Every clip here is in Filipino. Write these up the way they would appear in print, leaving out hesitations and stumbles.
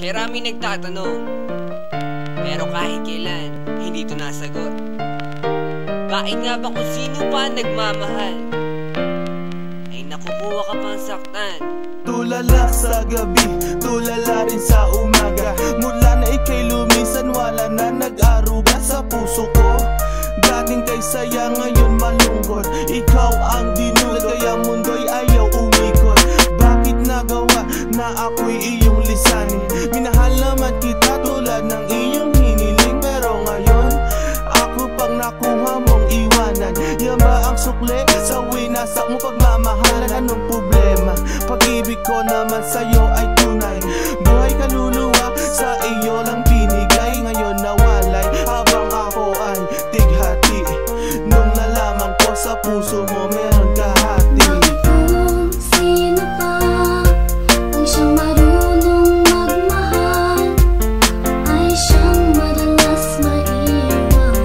Maraming nagtatanong, pero kahit kailan, hindi ito nasagot. Bakit nga ba kung sino pa nagmamahal ay nakukuha ka pang saktan? Tulala sa gabi, tulala rin sa umaga. Mula na ika'y lumisan, wala na nag-aruga sa puso ko. Dating kay saya, ngayon malungkot. Ikaw ang dinulot, kaya mundo'y ayaw umikot. Bakit nagawa na ako'y iyong lisanin? Minahal naman kita tulad ng iyong hiniling, pero ngayon ako pang nakuha mong iwanan. Yan ba ang sukli sa winasak mo pagmamahalan? Anong problema? Pag-ibig ko naman sa'yo ay tunay. Buhay kaluluwa sa iyo lang binigay. Ngayon nawalay habang ako ay tighati. Nung nalaman ko sa puso mo meron kahati. Bakit kung sino pa ang siyang marunong magmahal ay siyang madalas maiwan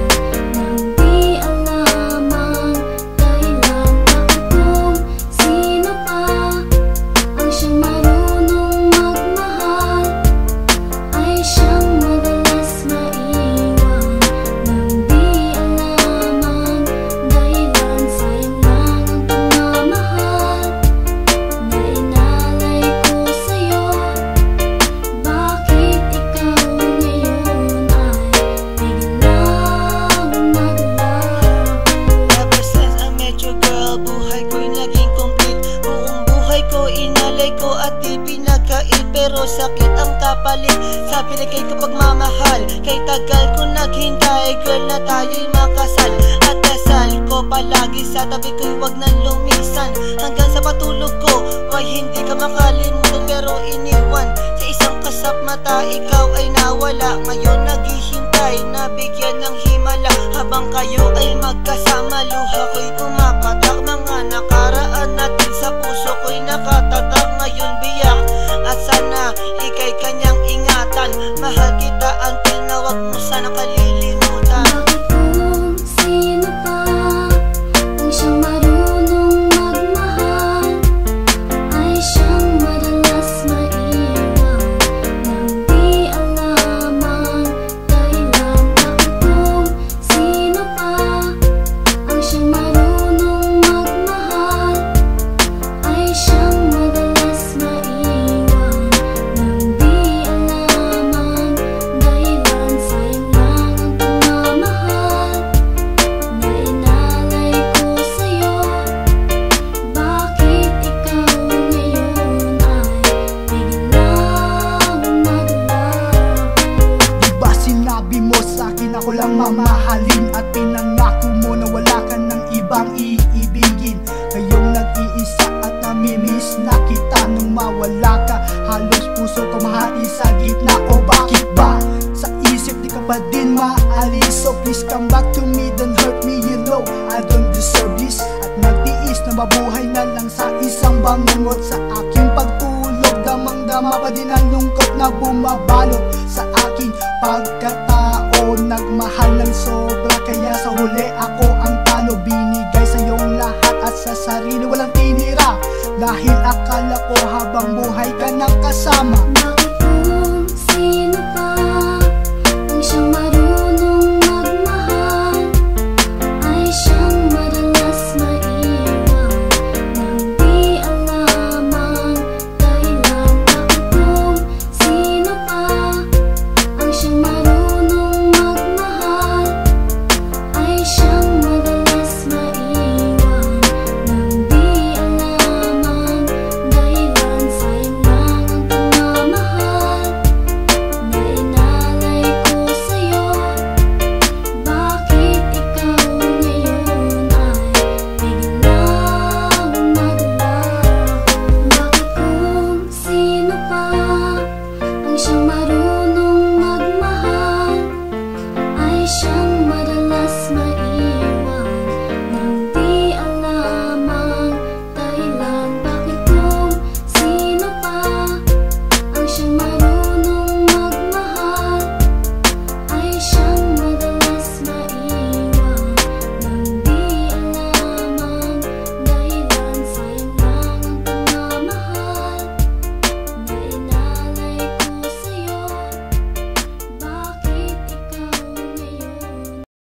nang di alam ang dahilan? Bakit kung sino pa ang siyang marunong magmahal ay siyang madalas maiwan nang di alam ang dahilan? Sayang lang ang pagmamahal na inalay ko sa'yo. Bakit ikaw ngayon ay biglang naglaho? Ever since I met you, girl, buhay ko'y naging complete. Buong buhay ko inalay ko at di pinagkait, pero sakit ang kapalit sa binigay ko pagmamahal. Kay tagal ko naghintay, girl, na tayo'y makasal. At dasal ko palagi sa tabi ko'y wag nang lumisan. Hanggang sa patulog ko, why hindi ka makalimutan pero iniwan. Sa isang kasap mata, ikaw ay nawala. Ngayon naghihintay na bigyan ng himala. Habang kayo ay magkasama, luha ko'y pumapatak. Mga nakaraan natin sa puso ko'y nakatatak. Ngayon biyak at sana ika'y kanyang ingatan. Mahal kita until na wag mo sanang kalilimutan. Bakit kung sino pa ang siyang marunong magmahal ay siyang madalas maiwan nang di alam ang dahilan? Bakit kung sino pa ang siyang marunong magmahal ay siyang madalas maiwan nang di alam ang dahilan? Sayang lang ang pagmamahal na inalay ko sa'yo. Bakit ikaw ngayon ay biglang naglaho? Diba sinabi mo sa'kin ako lang mamahalin, at pinangako mo na wala ka ng ibang iibigin. Ngayong nag-iisa at namimiss na kita. Nung mawala ka, halos puso ko mahati sa gitna. O bakit ba sa isip di ka pa din maalis? So please come back to me, don't hurt me, you know I don't deserve this. At nagtiis na mabuhay na lang sa isang bangungot. Sa aking pagtulog, damang-dama pa din ang lungkot na bumabalot sa aking pagkatao. Nagmahal ng sobra, kaya sa huli ako ang talo. Binigay sa iyong lahat at sa sarili walang tinira, dahil akala ko habang buhay ka nang kasama.